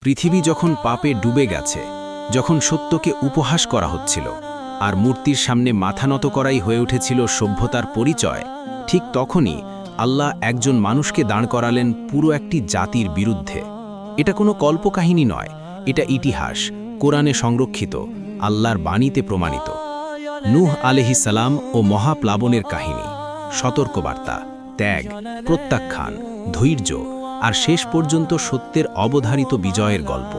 পৃথিবী যখন পাপে ডুবে গেছে, যখন সত্যকে উপহাস করা হচ্ছিল আর মূর্তির সামনে মাথা নত করাই হয়ে উঠেছিল সভ্যতার পরিচয়, ঠিক তখনই আল্লাহ একজন মানুষকে দাঁড় করালেন পুরো একটি জাতির বিরুদ্ধে। এটা কোনো কল্পকাহিনী নয়, এটা ইতিহাস, কোরআনে সংরক্ষিত, আল্লাহর বাণীতে প্রমাণিত। নূহ আলাইহিস সালাম ও মহাপ্লাবনের কাহিনী, সতর্কবার্তা, ত্যাগ, প্রত্যাখ্যান, ধৈর্য আর শেষ পর্যন্ত সত্যের অবধারিত বিজয়ের গল্প।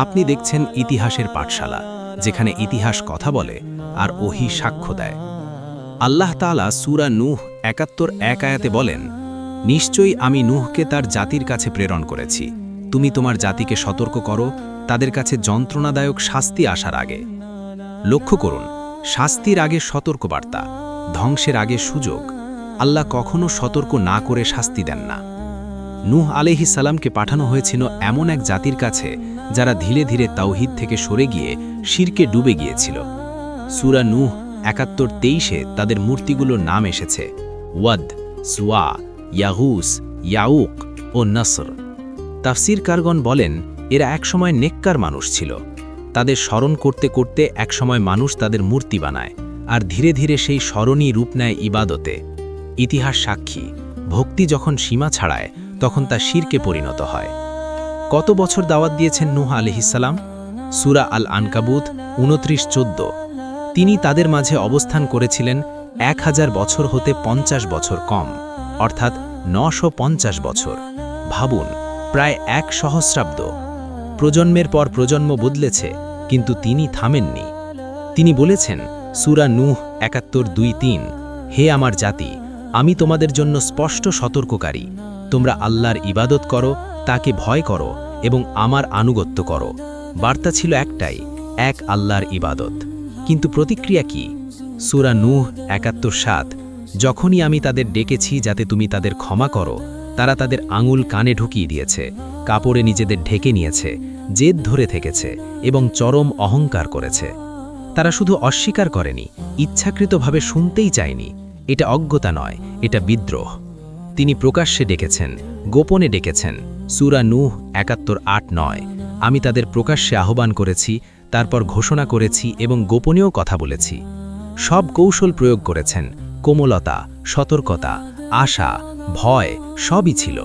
আপনি দেখছেন ইতিহাসের পাঠশালা, যেখানে ইতিহাস কথা বলে আর ওহী সাক্ষ্য দেয়। আল্লাহ তাআলা সূরা নূহ ৭১ আয়াতে বলেন, নিশ্চয়ই আমি নূহকে তার জাতির কাছে প্রেরণ করেছি। তুমি তোমার জাতিকে সতর্ক করো তাদের কাছে যন্ত্রণাদায়ক শাস্তি আসার আগে। লক্ষ্য করুন, শাস্তির আগে সতর্কবার্তা, ধ্বংসের আগে সুযোগ। আল্লাহ কখনো সতর্ক না করে শাস্তি দেন না। নূহ আলাইহিস সালামকে পাঠানো হয়েছিল এমন এক জাতির কাছে যারা ধীরে ধীরে তাওহীদ থেকে সরে গিয়ে শিরকে ডুবে গিয়েছিল। সূরা নূহ ৭১-২৩ তাদের মূর্তিগুলোর নাম এসেছে ওয়াদ, সুয়া, ইয়াগুস, ইয়াউক ও নসর। তাফসীরকারগণ বলেন, এরা একসময় নেককার মানুষ ছিল। তাদের স্মরণ করতে করতে একসময় মানুষ তাদের মূর্তি বানায়, আর ধীরে ধীরে সেই স্মরণই রূপ নেয় ইবাদতে। ইতিহাস সাক্ষী, ভক্তি যখন সীমা ছাড়ায় তখন তা শিরকে পরিণত হয়। কত বছর দাওয়াত দিয়েছেন নূহ আলাইহিস সালাম? সূরা আল আনকাবুত ২৯-১৪। তিনি তাদের মাঝে অবস্থান করেছিলেন ১০০০ বছর হতে ৫০ বছর কম, অর্থাৎ ৯৫০ বছর। ভাবুন, প্রায় ১ সহস্রাব্দ। প্রজন্মের পর প্রজন্ম বদলেছে, কিন্তু তিনি থামেননি। তিনি বলেছেন সূরা নূহ ৭১-২-৩, হে আমার জাতি, আমি তোমাদের জন্য স্পষ্ট সতর্ককারী। তোমরা আল্লাহর ইবাদত করো, তাকে ভয় করো এবং আমার আনুগত্য করো। বার্তা ছিল একটাই, এক আল্লাহর ইবাদত। কিন্তু প্রতিক্রিয়া কি? সূরা নূহ ৭১-৭, যখনই আমি তাদের ডেকেছি যাতে তুমি তাদের ক্ষমা করো, তারা তাদের আঙুল কানে ঢুকিয়ে দিয়েছে, কাপড়ে নিজেদের ঢেকে নিয়েছে, জেদ ধরে থেকেছে এবং চরম অহংকার করেছে। তারা শুধু অস্বীকার করেনি, ইচ্ছাকৃতভাবে শুনতেই চায়নি। এটা অজ্ঞতা নয়, এটা বিদ্রোহ। তিনি প্রকাশ্যে ডেকেছেন, গোপনে ডেকেছেন। সূরা নূহ ৭১-৮-৯, আমি তাদের প্রকাশ্যে আহ্বান করেছি, তারপর ঘোষণা করেছি এবং গোপনেও কথা বলেছি। সব কৌশল প্রয়োগ করেছেন, কোমলতা, সতর্কতা, আশা, ভয় সবই ছিল।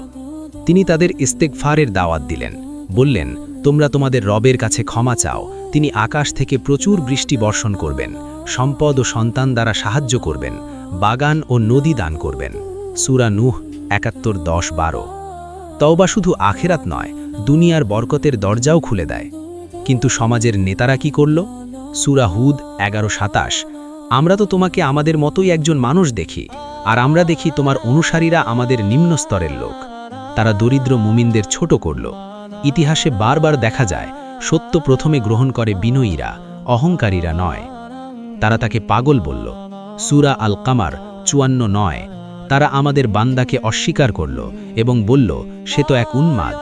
তিনি তাদের ইস্তেগফারের দাওয়াত দিলেন, বললেন, তোমরা তোমাদের রবের কাছে ক্ষমা চাও, তিনি আকাশ থেকে প্রচুর বৃষ্টি বর্ষণ করবেন, সম্পদ ও সন্তান দ্বারা সাহায্য করবেন, বাগান ও নদী দান করবেন। সূরা নূহ ৭১-১০-১২। তওবা শুধু আখিরাত নয়, দুনিয়ার বরকতের দরজাও খুলে দেয়। কিন্তু সমাজের নেতারা কি করল? সূরা হুদ ১১-২৭, আমরা তো তোমাকে আমাদের মতোই একজন মানুষ দেখি, আর আমরা দেখি তোমার অনুসারীরা আমাদের নিম্ন স্তরের লোক। তারা দরিদ্র মুমিনদের ছোট করল। ইতিহাসে বারবার দেখা যায়, সত্য প্রথমে গ্রহণ করে বিনয়ীরা, অহংকারীরা নয়। তারা তাকে পাগল বলল। সূরা আল কামার ৫৪-৯, তারা আমাদের বান্দাকে অস্বীকার করল এবং বলল, সে তো এক উন্মাদ।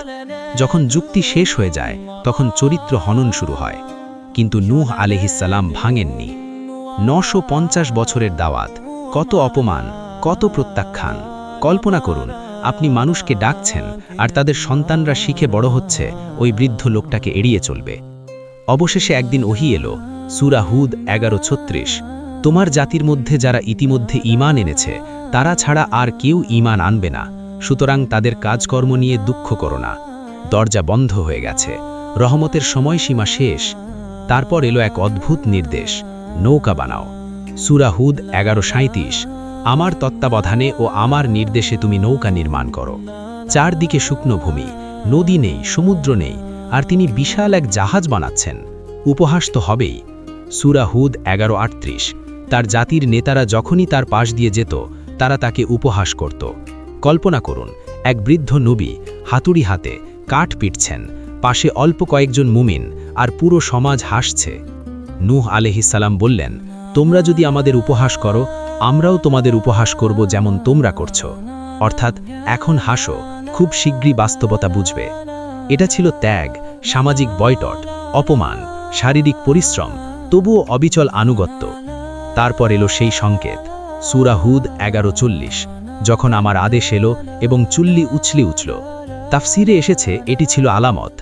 যখন যুক্তি শেষ হয়ে যায় তখন চরিত্র হনন শুরু হয়। কিন্তু নূহ আলাইহিস সালাম ভাঙেননি। ৯৫০ বছরের দাওয়াত, কত অপমান, কত প্রত্যাখ্যান। কল্পনা করুন, আপনি মানুষকে ডাকছেন আর তাদের সন্তানরা শিখে বড় হচ্ছে ওই বৃদ্ধ লোকটাকে এড়িয়ে চলবে। অবশেষে একদিন ওহী এলো, সূরা হুদ ১১-৩৬, তোমার জাতির মধ্যে যারা ইতিমধ্যে ঈমান এনেছে তারা ছাড়া আর কেউ ঈমান আনবে না, সুতরাং তাদের কাজকর্ম নিয়ে দুঃখ করো না। দরজা বন্ধ হয়ে গেছে, রহমতের সময়সীমা শেষ। তারপর এলো এক অদ্ভুত নির্দেশ, নৌকা বানাও। সূরা হুদ ১১-৩৭, আমার তত্ত্বাবধানে ও আমার নির্দেশে তুমি নৌকা নির্মাণ করো। চারদিকে শুকনো ভূমি, নদী নেই, সমুদ্র নেই, আর তিনি বিশাল এক জাহাজ বানাচ্ছেন। উপহাস তো হবেই। সূরা হুদ ১১-৩৮, তার জাতির নেতারা যখনই তার পাশ দিয়ে যেত তারা তাকে উপহাস করত। কল্পনা করুন, এক বৃদ্ধ নবী হাতুড়ি হাতে কাঠ পিটছেন, পাশে অল্প কয়েকজন মুমিন, আর পুরো সমাজ হাসছে। নূহ আলাইহিস সালাম বললেন, তোমরা যদি আমাদের উপহাস করো, আমরাও তোমাদের উপহাস করব যেমন তোমরা করছো। অর্থাৎ এখন হাসো, খুব শীঘ্রই বাস্তবতা বুঝবে। এটা ছিল ত্যাগ, সামাজিক বয়কট, অপমান, শারীরিক পরিশ্রম, তবুও অবিচল আনুগত্য। তারপর এলো সেই সংকেত, সূরা হুদ ১১-৪০, যখন আমার আদেশ এলো এবং চুল্লি উছলি উঠল। তাফসিরে এসেছে এটি ছিল আলামত।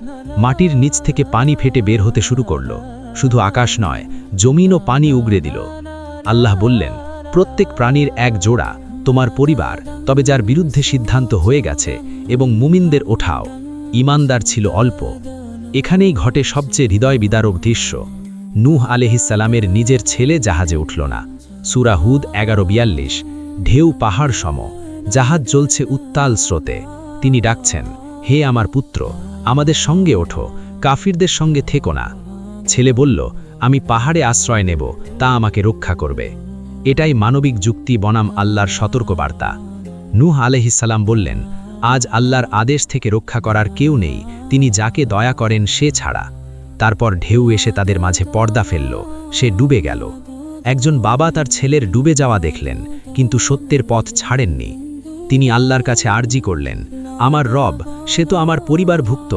মাটির নিচ থেকে পানি ফেটে বের হতে শুরু করল। শুধু আকাশ নয়, জমিনও পানি উগরে দিল। আল্লাহ বললেন, প্রত্যেক প্রাণীর এক জোড়া, তোমার পরিবার, তবে যার বিরুদ্ধে সিদ্ধান্ত হয়ে গেছে, এবং মুমিনদের ওঠাও। ঈমানদার ছিল অল্প। এখানেই ঘটে সবচেয়ে হৃদয় বিদারক দৃশ্য। নূহ আলাইহিসসালামের নিজের ছেলে জাহাজে উঠল না। সূরা হুদ 11:42। ঢেউ পাহাড় সম, জাহাজ চলছে উত্তাল স্রোতে। তিনি ডাকছেন, হে আমার পুত্র, আমাদের সঙ্গে ওঠো, কাফিরদের সঙ্গে থেকো না। ছেলে বলল, আমি পাহাড়ে আশ্রয় নেব, তা আমাকে রক্ষা করবে। এটাই মানবিক যুক্তি বনাম আল্লাহর সতর্কবার্তা। নূহ আলাইহিসসালাম বললেন, আজ আল্লাহর আদেশ থেকে রক্ষা করার কেউ নেই, তিনি যাকে দয়া করেন সে ছাড়া। তারপর ঢেউ এসে তাদের মাঝে পর্দা ফেলল, সে ডুবে গেল। একজন বাবা তার ছেলের ডুবে যাওয়া দেখলেন, কিন্তু সত্যের পথ ছাড়েননি। তিনি আল্লাহর কাছে আরজি করলেন, আমার রব, সে তো আমার পরিবারভুক্ত।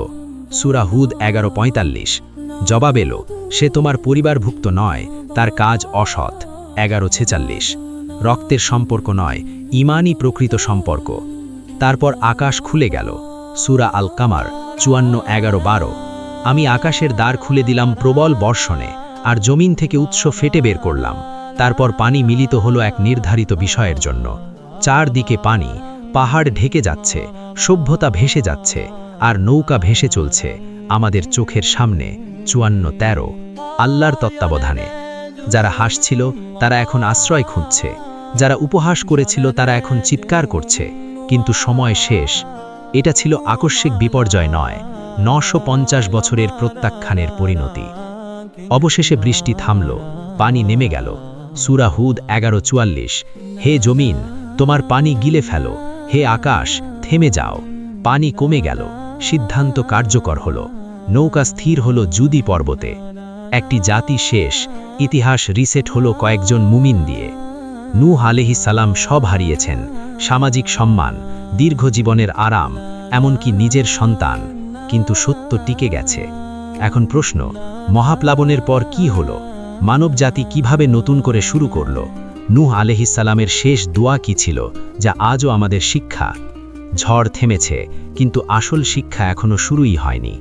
সূরা হুদ 11:45। জবাব এলো, সে তোমার পরিবারভুক্ত নয়, তার কাজ অসৎ। 11:46। রক্তের সম্পর্ক নয়, ঈমানই প্রকৃত সম্পর্ক। তারপর আকাশ খুলে গেল। সূরা আল কামার 54:11-12। আমি আকাশের দ্বার খুলে দিলাম প্রবল বর্ষণে, আর জমিন থেকে উৎস ফেটে বের করলাম। তারপর পানি মিলিত হলো এক নির্ধারিত বিষয়ের জন্য। চারদিকে পানি, পাহাড় ঢেকে যাচ্ছে, সভ্যতা ভেসে যাচ্ছে, আর নৌকা ভেসে চলছে আমাদের চোখের সামনে। 54:13। আল্লাহর তত্ত্বাবধানে। যারা হাসছিল তারা এখন আশ্রয় খুঁজছে, যারা উপহাস করেছিল তারা এখন চিৎকার করছে, কিন্তু সময় শেষ। এটা ছিল আকস্মিক বিপর্যয় নয়, 950 বছরের প্রত্যাখ্যানের পরিণতি। অবশেষে বৃষ্টি থামল, পানি নেমে গেল। সূরা হুদ 11:44। হে জমিন, তোমার পানি গিলে ফেলো, হে আকাশ, থেমে যাও। পানি কমে গেল, সিদ্ধান্ত কার্যকর হল। নৌকা স্থির হল জুদি পর্বতে। একটি জাতি শেষ, ইতিহাস রিসেট হলো কয়েকজন মুমিন দিয়ে। নূহ আলাইহিসসালাম সব হারিয়েছেন, সামাজিক সম্মান, দীর্ঘ জীবনের আরাম, এমনকি নিজের সন্তান, কিন্তু সত্য টিকে গেছে। এখন প্রশ্ন, মহাপ্লাবনের পর কি হলো? মানবজাতি কিভাবে নতুন করে শুরু করল? নূহ আলাইহিসসালামের শেষ দোয়া কি ছিল, যা আজও আমাদের শিক্ষা? ঝড় থেমেছে, কিন্তু আসল শিক্ষা এখনো শুরুই হয়নি।